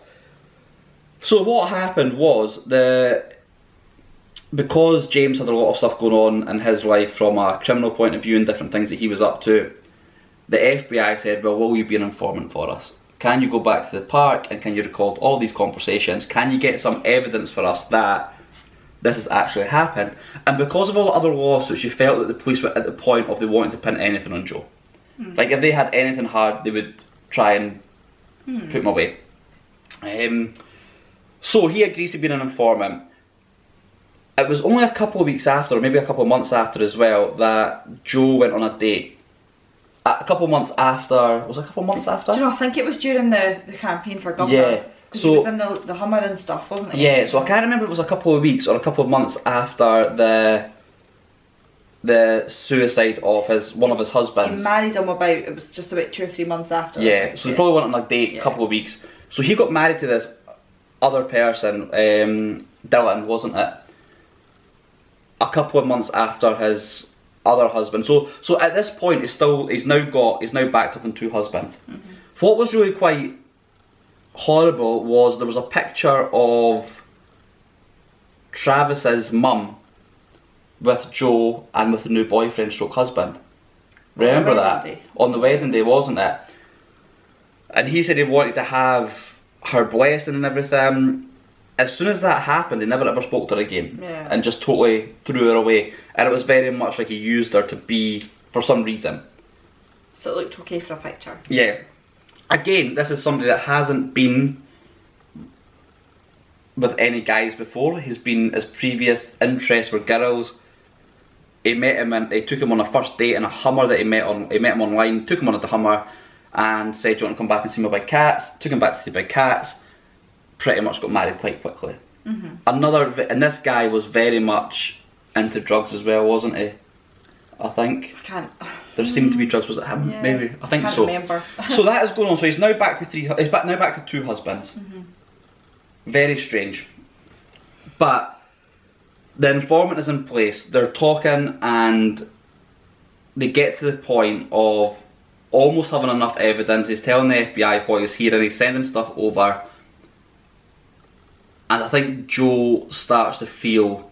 So what happened was, because James had a lot of stuff going on in his life from a criminal point of view and different things that he was up to, the FBI said, well, will you be an informant for us? Can you go back to the park and can you record all these conversations? Can you get some evidence for us that this has actually happened? And because of all the other lawsuits, she felt that the police were at the point of they wanting to pin anything on Joe. Like if they had anything hard, they would try and put him away. So he agrees to be an informant. It was only a couple of weeks after, or maybe a couple of months after as well, that Joe went on a date. A couple of months after, was it a couple of months after? Do you know, I think it was during the campaign for governor. Yeah. Because he was in the Hummer and stuff, wasn't he? Yeah, so I can't remember if it was a couple of weeks or a couple of months after the suicide of one of his husbands. He married him it was just about 2 or 3 months after. Yeah, so they probably went on a date a couple of weeks. So he got married to this other person, Dylan, wasn't it? A couple of months after his other husband. So at this point he's now backed up on 2 husbands. What was really quite horrible was there was a picture of Travis's mum with Joe and with the new boyfriend stroke husband. Remember that? On the wedding day, wasn't it? And he said he wanted to have her blessing and everything. As soon as that happened, he never ever spoke to her again, and just totally threw her away. And it was very much like he used her to be for some reason. So it looked okay for a picture. Yeah. Again, this is somebody that hasn't been with any guys before. His previous interests were girls. He took him on a first date in a Hummer that he met him online, took him on at the Hummer and said, "Do you want to come back and see my big cats?" Took him back to see the big cats. Pretty much got married quite quickly. And this guy was very much into drugs as well, wasn't he? I think. I can't. There seemed to be drugs. Was it him? Yeah, Maybe. I think can't so. Remember. So that is going on. So he's now back to He's now back to 2 husbands. Very strange. But the informant is in place. They're talking, and they get to the point of almost having enough evidence. He's telling the FBI what he's hearing. He's sending stuff over, and I think Joe starts to feel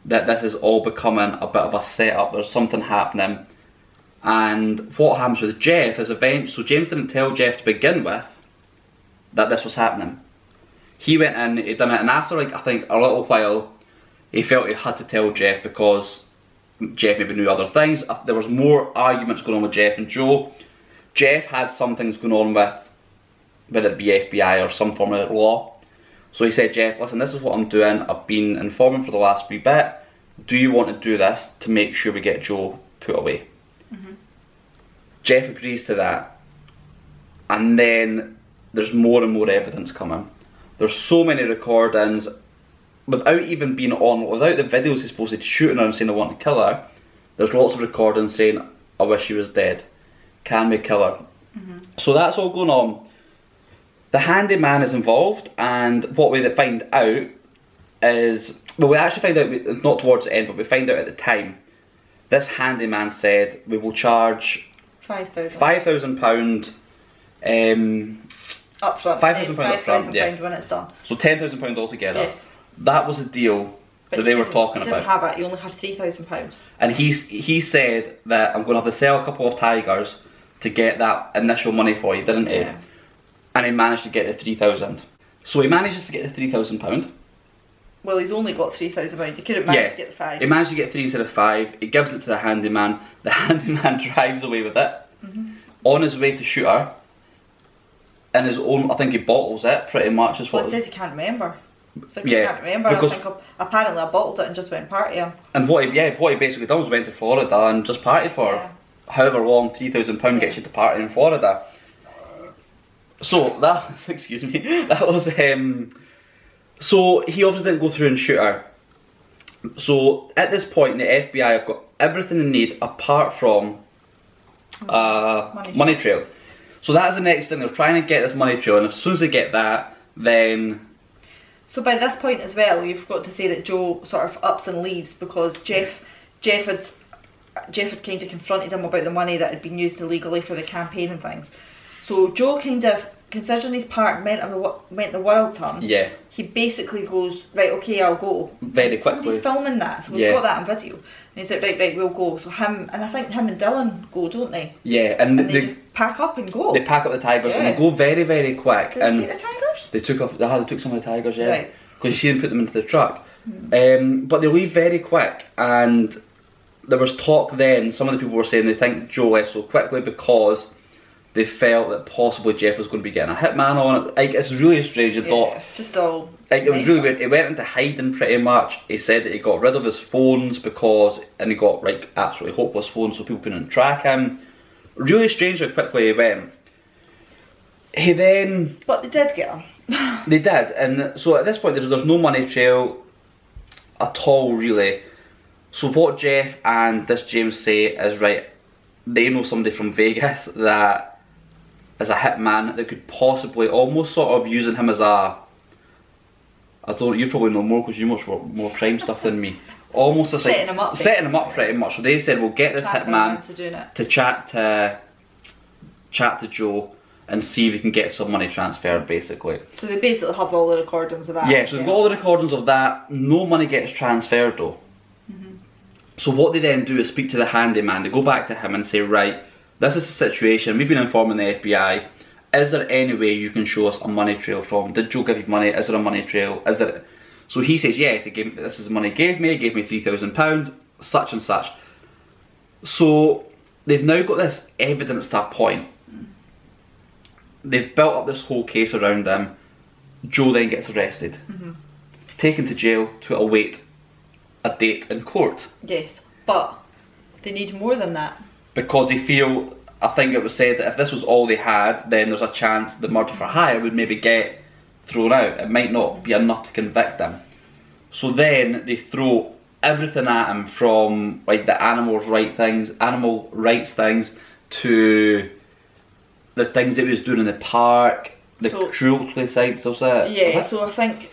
that this is all becoming a bit of a setup. There's something happening. And what happens with Jeff is so James didn't tell Jeff to begin with that this was happening. He went in, he'd done it, and after I think a little while, he felt he had to tell Jeff because Jeff maybe knew other things. There was more arguments going on with Jeff and Joe. Jeff had some things going on with, whether it be FBI or some form of law. So he said, "Jeff, listen, this is what I'm doing. I've been informing for the last wee bit. Do you want to do this to make sure we get Joe put away?" Jeff agrees to that. And then there's more and more evidence coming. There's so many recordings, without even being on, without the videos he's supposed to shooting her and saying, "I want to kill her," there's lots of recordings saying, "I wish she was dead. Can we kill her?" So that's all going on. The handyman is involved, and what we find out is, well, we actually find out, not towards the end, but we find out at the time, this handyman said, "We will charge £5,000 up front. £5,000 up front, yeah. £5,000 when it's done. So £10,000 altogether." Yes. That was the deal that they were talking He about. didn't have it, he only had £3,000. And he said that, "I'm going to have to sell a couple of tigers to get that initial money for you," didn't he? Yeah. And he managed to get the £3,000. So he manages to get the £3,000. Well, he's only got £3,000. He could have managed to get the 5. He managed to get 3 instead of 5. He gives it to the handyman. The handyman drives away with it. On his way to shoot her. In his own, I think he bottles it pretty much. Is what Well, he says he can't remember. So he Yeah, can't remember. because- I think apparently I bottled it and just went partying. And what he basically done was went to Florida and just partied for however long. £3,000 gets you to party in Florida. So that excuse me, that was so he obviously didn't go through and shoot her. So at this point the FBI have got everything they need apart from money trail. So that's the next thing. They're trying to get this money trail, and as soon as they get that, then So by this point as well, you've got to say that Joe sort of ups and leaves because Jeff had kind of confronted him about the money that had been used illegally for the campaign and things. So Joe kind of, considering his part meant the world to him, yeah, he basically goes, "Right, okay, I'll go." very quickly. Somebody's filming that, so we've got that on video. And he's like, right, we'll go. So I think him and Dylan go, don't they? Yeah, and they just pack up and go. They pack up the tigers and they go very, very quick. Did they take the tigers? They took some of the tigers, yeah. Right. Because you see them put them into the truck. But they leave very quick, and there was talk then, some of the people were saying they think Joe left so quickly because they felt that possibly Jeff was going to be getting a hitman on it. Like, it's really strange. It's just all... Like, it was really weird. He went into hiding pretty much. He said that he got rid of his phones and he got, like, absolutely hopeless phones so people couldn't track him. Really strange how quickly he went. He then... But they did get him. They did, and so at this point there's no money trail at all, really. So what Jeff and this James say is, right, they know somebody from Vegas that is a hitman that could possibly almost sort of using him as a... you probably know more because you much more crime stuff than me. Almost as setting him up. Setting him up pretty much. So they said, we'll get this hitman to chat to Joe and see if we can get some money transferred, basically. So they basically have all the recordings of that. Yeah, so they've got all the recordings of that. No money gets transferred though. So what they then do is speak to the handyman. They go back to him and say, right, this is the situation. We've been informing the FBI. Is there any way you can show us a money trail from? Did Joe give you money? Is there a money trail? Is there? So he says, yes, this is the money he gave me £3,000, such and such. So they've now got this evidence to a point. They've built up this whole case around him. Joe then gets arrested, taken to jail to await a date in court. Yes, but they need more than that. Because they feel, I think it was said that if this was all they had, then there's a chance the murder for hire would maybe get thrown out. It might not be enough to convict them. So then they throw everything at him, from like the animal rights things, to the things that he was doing in the park, the cruelty sides of it. Yeah, so I think,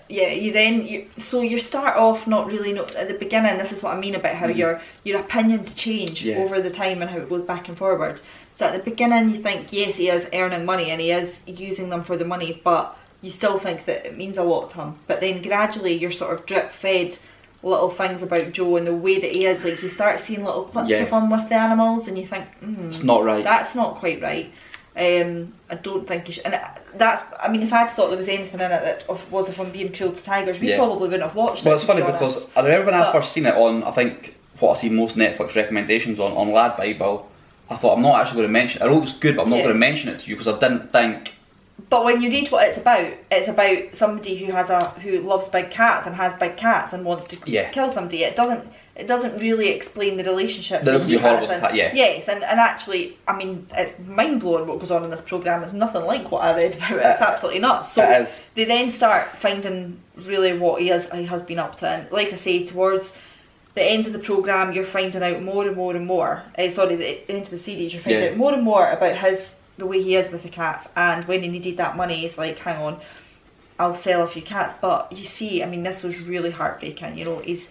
you start off not really know at the beginning. This is what I mean about how your opinions change over the time and how it goes back and forward. So at the beginning you think, yes, he is earning money and he is using them for the money, but you still think that it means a lot to him. But then gradually you're sort of drip fed little things about Joe and the way that he is. Like, you start seeing little clips of him with the animals and you think, it's not right. That's not quite right. I don't think you should. And that's, I mean, if I'd thought there was anything in it that was of him being cruel to tigers, we probably wouldn't have watched it. Well, it's funny because I remember when I first seen it on, I think, what I see most Netflix recommendations on Lad Bible, I thought, I'm not actually going to mention it. I know it's good, but I'm not going to mention it to you because I didn't think. But when you read what it's about somebody who loves big cats and has big cats and wants to kill somebody. It doesn't really explain the relationship. Yes, and actually, I mean, it's mind blowing what goes on in this programme. It's nothing like what I read about it. It's absolutely nuts. So they then start finding really what he has been up to, and like I say, towards the end of the programme, you're finding out more and more and more. The end of the series, you're finding out more and more about the way he is with the cats, and when he needed that money, he's like, hang on, I'll sell a few cats. But you see, I mean, this was really heartbreaking. You know, he's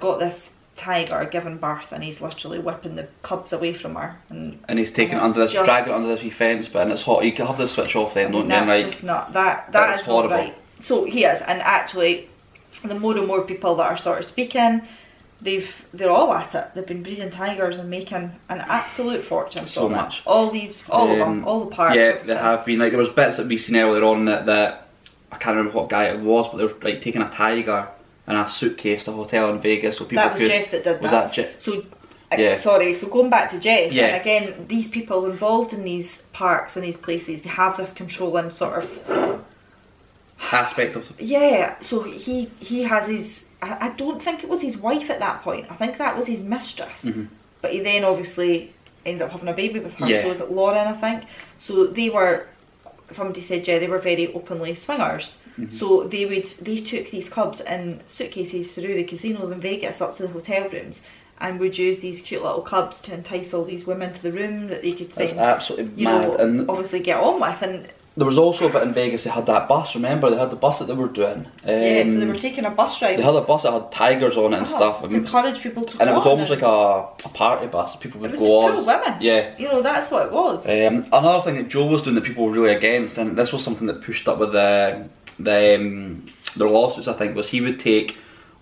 got this tiger giving birth and he's literally whipping the cubs away from her, and he's taking dragging it under this wee fence, but and it's hot. You can have to switch off then, don't you? That's just not that is horrible. Not right. So he is, and actually the more and more people that are sort of speaking, they're all at it. They've been breeding tigers and making an absolute fortune. So much. All of them, all the parts. Yeah, they have been. Like, there was bits that we seen earlier on that I can't remember what guy it was, but they were like taking a tiger in a suitcase to a hotel in Vegas, so people that was Jeff that did that. Was that Jeff? So sorry. So going back to Jeff, and again, these people involved in these parks and these places, they have this controlling sort of aspect of. So he has his. I don't think it was his wife at that point. I think that was his mistress. But he then obviously ends up having a baby with her. So is it Lauren, I think? So they were, somebody said, they were very openly swingers. So they took these cubs in suitcases through the casinos in Vegas up to the hotel rooms, and would use these cute little cubs to entice all these women to the room that they could then, absolutely mad. And obviously get on with. And there was also a bit in Vegas, they had that bus, remember? They had the bus that they were doing. So they were taking a bus ride. They had a bus that had tigers on it and stuff. To encourage people to go. And it was almost like a party bus. People would go on. It was to pull women. Yeah. You know, that's what it was. Another thing that Joe was doing that people were really against, and this was something that pushed up with their lawsuits, I think, was he would take,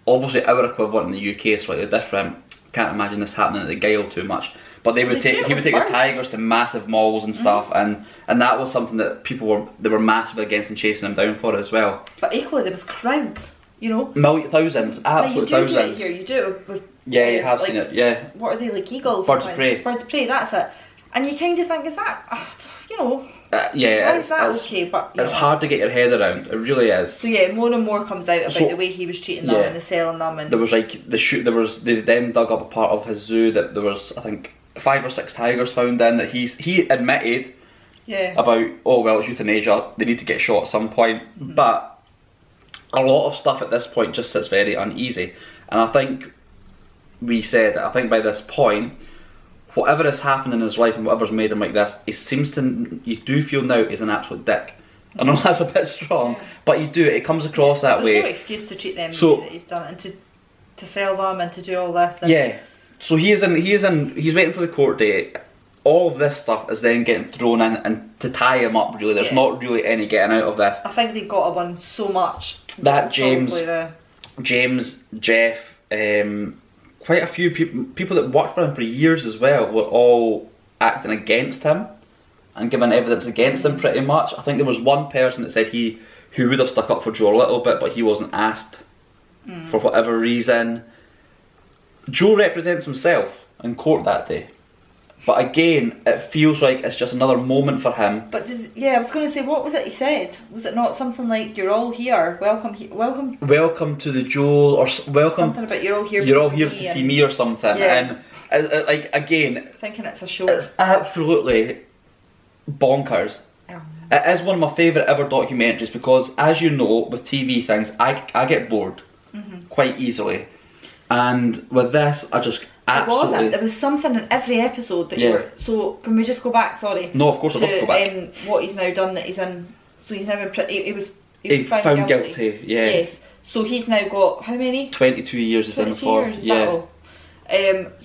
obviously our equivalent in the UK is slightly different. Can't imagine this happening at the Gale too much. But he would take the tigers to massive malls and stuff, and that was something that people were massive against and chasing them down for as well. But equally, there was crowds, you know. Thousands, absolute thousands. You do it here, you do. With, you have seen it, yeah. What are they, like eagles? Birds of prey. Birds of prey, that's it. And you kind of think, is that, you know... it's okay, but it's hard to get your head around. It really is. So more and more comes out about the way he was treating them and the selling them. And there was like they then dug up a part of his zoo that there was, I think, 5 or 6 tigers found in that he admitted about, oh well, it's euthanasia, they need to get shot at some point. But a lot of stuff at this point just sits very uneasy, and I think we said that I think by this point, whatever has happened in his life and whatever's made him like this, you do feel now he's an absolute dick. I know that's a bit strong, but you do, it comes across that way. There's no excuse to treat them the way that he's done it, and to sell them and to do all this. And so he's waiting for the court date. All of this stuff is then getting thrown in and to tie him up, really. There's not really any getting out of this. I think they got him on so much. That James, Jeff, quite a few people that worked for him for years as well were all acting against him and giving evidence against him pretty much. I think there was one person that said who would have stuck up for Joe a little bit, but he wasn't asked for whatever reason. Joe represents himself in court that day. But again, it feels like it's just another moment for him. But I was going to say, what was it he said? Was it not something like, "You're all here, welcome, Welcome to the Joel," or welcome. Something about you're all here. You're all here to see me, or something. Yeah. And like again, thinking it's a show. it's absolutely bonkers. Oh. It is one of my favourite ever documentaries because, as you know, with TV things, I get bored quite easily, and with this, I just absolutely. It wasn't. There was something in every episode that you were. So can we just go back? Sorry. No, of course I'd love to go back. What he's now done that he's in. So he's now in. He was found guilty. Yeah. Yes. So he's now got how many? 22 years is in the for. Years, is that all?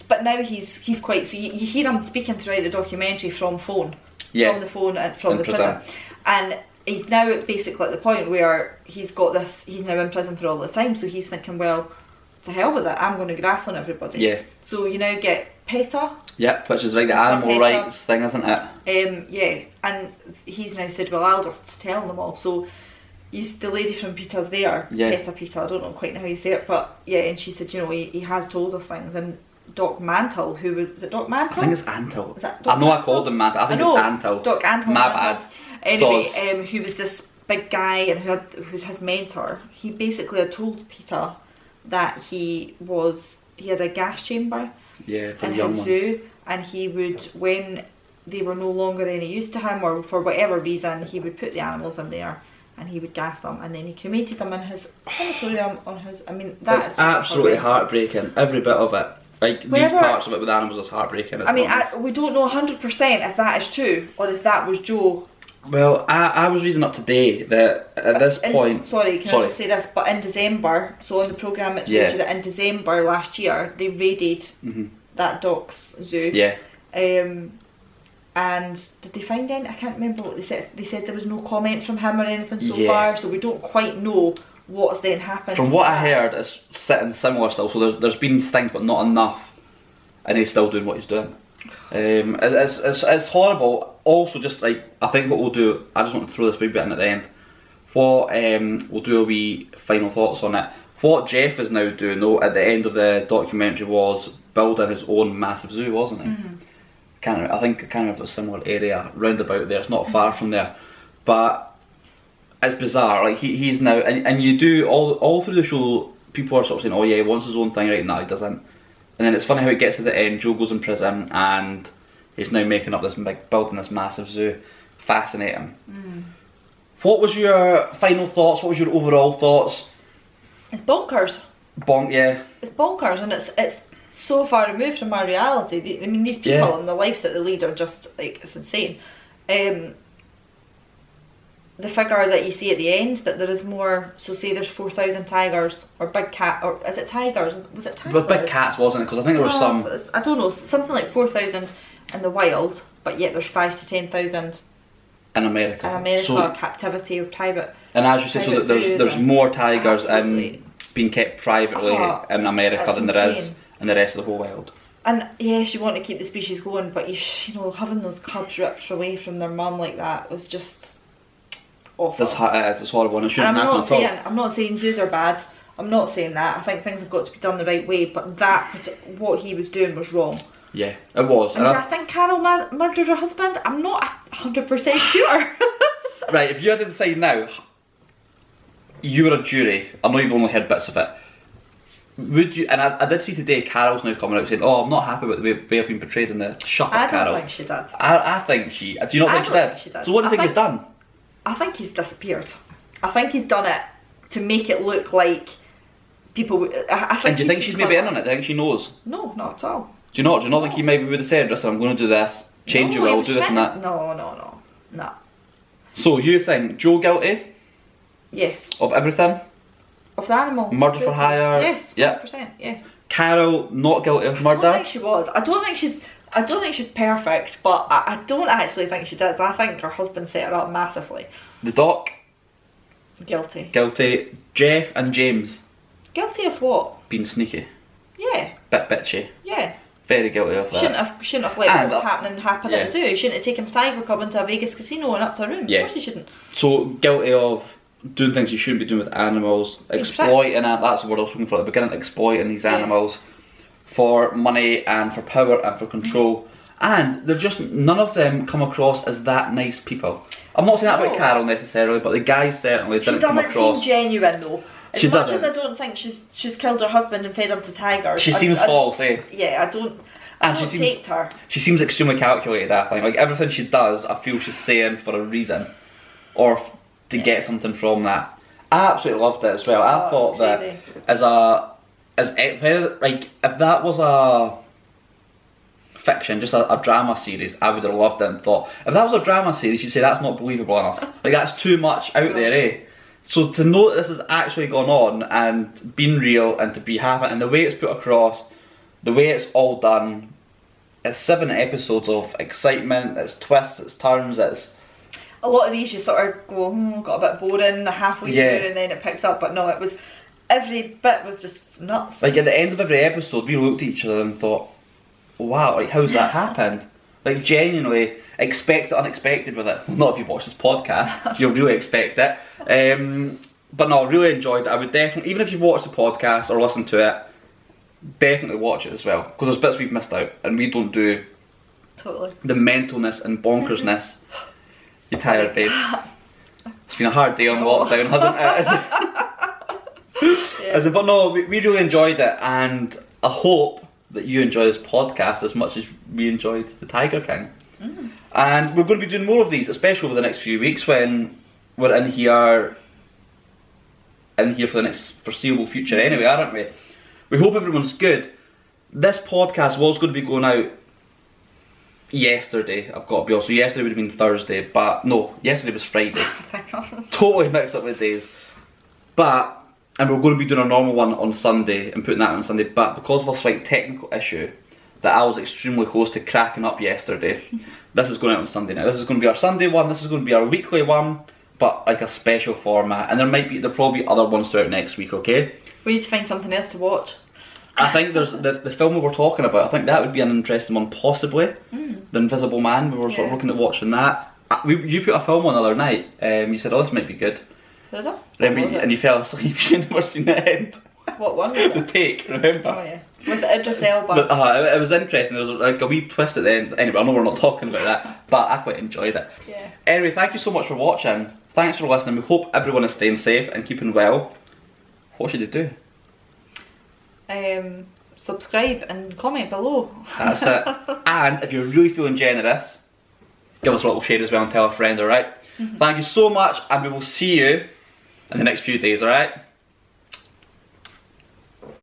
But now he's quite. So you hear him speaking throughout the documentary from phone. Yeah. From the phone and from the prison. And he's now basically at the point where he's got this. He's now in prison for all this time. So he's thinking, well, to hell with it, I'm going to grass on everybody. Yeah. So you now get PETA. Yep, which is like the animal rights thing, isn't it? Yeah, and he's now said, well, I'll just tell them all. So the lady from PETA's there. Yeah. PETA, I don't know quite how you say it, but yeah, and she said, he has told us things. And Doc Mantle, is it Doc Mantle? I think it's Antle. Is that Doc I know Mantle? I called him Mantle. I think it's Antle. Doc Antle. My bad. Anyway, who was this big guy and who was his mentor. He basically had told PETA that he had a gas chamber for in young his zoo, and he would, when they were no longer any use to him or for whatever reason, he would put the animals in there and he would gas them, and then he cremated them in his crematorium on his. I mean, that's absolutely heartbreaking. Every bit of it. Like these parts of it with animals is heartbreaking. I mean, we don't know 100% if that is true or if that was Joe. Well, I was reading up today that at this point... I just say this? But in December, so on the programme it told you that in December last year, they raided that doc's zoo. Yeah. And did they find any? I can't remember what they said. They said there was no comment from him or anything so far, so we don't quite know what's then happened. From what I heard, it's sitting similar still, so there's been things but not enough, and he's still doing what he's doing. It's horrible. Also, just like, I think what we'll do, I just want to throw this big bit in at the end. What we'll do a wee final thoughts on it. What Jeff is now doing though at the end of the documentary was building his own massive zoo, wasn't he? I think kind of a similar area round about there. It's not far from there, but it's bizarre. Like he's now, and you do all through the show. People are sort of saying, "Oh yeah, he wants his own thing right now." He doesn't. And then it's funny how it gets to the end. Joe goes in prison and he's now making up building this massive zoo. Fascinating. What was your final thoughts? What was your overall thoughts? It's bonkers. Yeah. It's bonkers, and it's so far removed from our reality. These people and the lives that they lead are just like, it's insane. The figure that you see at the end, that there is more, so say there's 4,000 tigers or big cat, or is it tigers? Was it tigers? But big cats, wasn't it? Because I think there was some. I don't know, something like 4,000 in the wild, but yet there's 5,000 to 10,000 in America. So, captivity or private. And as you say, so that there's more tigers being kept privately in America than there is in the rest of the whole world. And yes, you want to keep the species going, but you know, having those cubs ripped away from their mum like that was just awful. It's horrible, and it shouldn't happen at all. I'm not saying zoos are bad. I'm not saying that. I think things have got to be done the right way, but what he was doing was wrong. Yeah, it was. And I think Carole murdered her husband. I'm not 100% sure. Right, if you had to decide now, you were a jury. I know you've only heard bits of it. Would you? And I did see today Carole's now coming out saying, "Oh, I'm not happy with the way I've been portrayed in the shut up." Carole. I don't think she did. I think she. Do you not think she did? So what do you think he's done? I think he's disappeared. I think he's done it to make it look like people. And do you think she's maybe in on it? Do you think she knows? No, not at all. Do you not? Do you not think he maybe would have said, "Listen, I'm going to do this, change your will, do this and that"? No. So you think Joe guilty? Yes. Of everything? Of the animal. Murder for hire? Yes. 100%. Yes. Carole not guilty of murder? I don't think she was. I don't think she's perfect, but I don't actually think she does. I think her husband set her up massively. The doc? Guilty. Guilty. Jeff and James? Guilty of what? Being sneaky. Yeah. Bit bitchy. Yeah. Very guilty of that. Shouldn't have let what was happening happen at the zoo. Shouldn't have taken a Tiger Cub into a Vegas casino and up to a room. Yeah. Of course he shouldn't. So guilty of doing things you shouldn't be doing with animals, exploiting it, that's the word I was looking for at the beginning, exploiting these animals for money and for power and for control, And they're just, none of them come across as that nice people. I'm not saying that about Carole necessarily, but the guys certainly didn't come across. She doesn't seem genuine though. As She much doesn't. as I don't think she's killed her husband and fed him to tigers. She seems false, eh? Yeah, I don't take her. She seems extremely calculated, I think. Like, everything she does, I feel she's saying for a reason. Or to get something from that. I absolutely loved it as well. I thought that if that was a fiction, just a drama series, I would have loved it and thought, if that was a drama series, you'd say that's not believable enough. Like, that's too much out there, eh? So to know that this has actually gone on and been real and to be happening, and the way it's put across, the way it's all done, it's 7 episodes of excitement, it's twists, it's turns, it's... A lot of these you sort of go, got a bit boring halfway through and then it picks up, but no, it was, every bit was just nuts. Like, at the end of every episode, we looked at each other and thought, wow, like, how's that happened? Like, genuinely expect the unexpected with it. Well, not if you watch this podcast, you'll really expect it. But no, I really enjoyed it. I would definitely, even if you've watched the podcast or listened to it, definitely watch it as well. Because there's bits we've missed out, and we don't do the mentalness and bonkersness. You're tired, babe. It's been a hard day on lockdown, hasn't it? But no, we really enjoyed it, and I hope that you enjoy this podcast as much as we enjoyed the Tiger King. And we're going to be doing more of these, especially over the next few weeks when we're in here for the next foreseeable future anyway, aren't we? We hope everyone's good. This podcast was going to be going out yesterday, I've got to be honest. So yesterday would have been Thursday, but no, yesterday was Friday. Totally mixed up with days. And we're going to be doing a normal one on Sunday and putting that on Sunday, but because of a slight technical issue that I was extremely close to cracking up yesterday, this is going out on Sunday now. This is going to be our Sunday one, this is going to be our weekly one, but like a special format, and there'll probably be other ones throughout next week, okay? We need to find something else to watch. I think there's the film we were talking about, I think that would be an interesting one, possibly. The Invisible Man, we were sort of looking at watching that. You put a film on the other night, you said, oh, this might be good. Did I? And you fell asleep, you'd never seen the end. What one was it? The Take, remember? Oh yeah, with Idris Elba. But, it was interesting, there was like a wee twist at the end. Anyway, I know we're not talking about that, but I quite enjoyed it. Yeah. Anyway, thank you so much for watching. Thanks for listening. We hope everyone is staying safe and keeping well. What should they do? Subscribe and comment below. That's it. And if you're really feeling generous, give us a little share as well and tell a friend, alright? Thank you so much, and we will see you in the next few days, alright?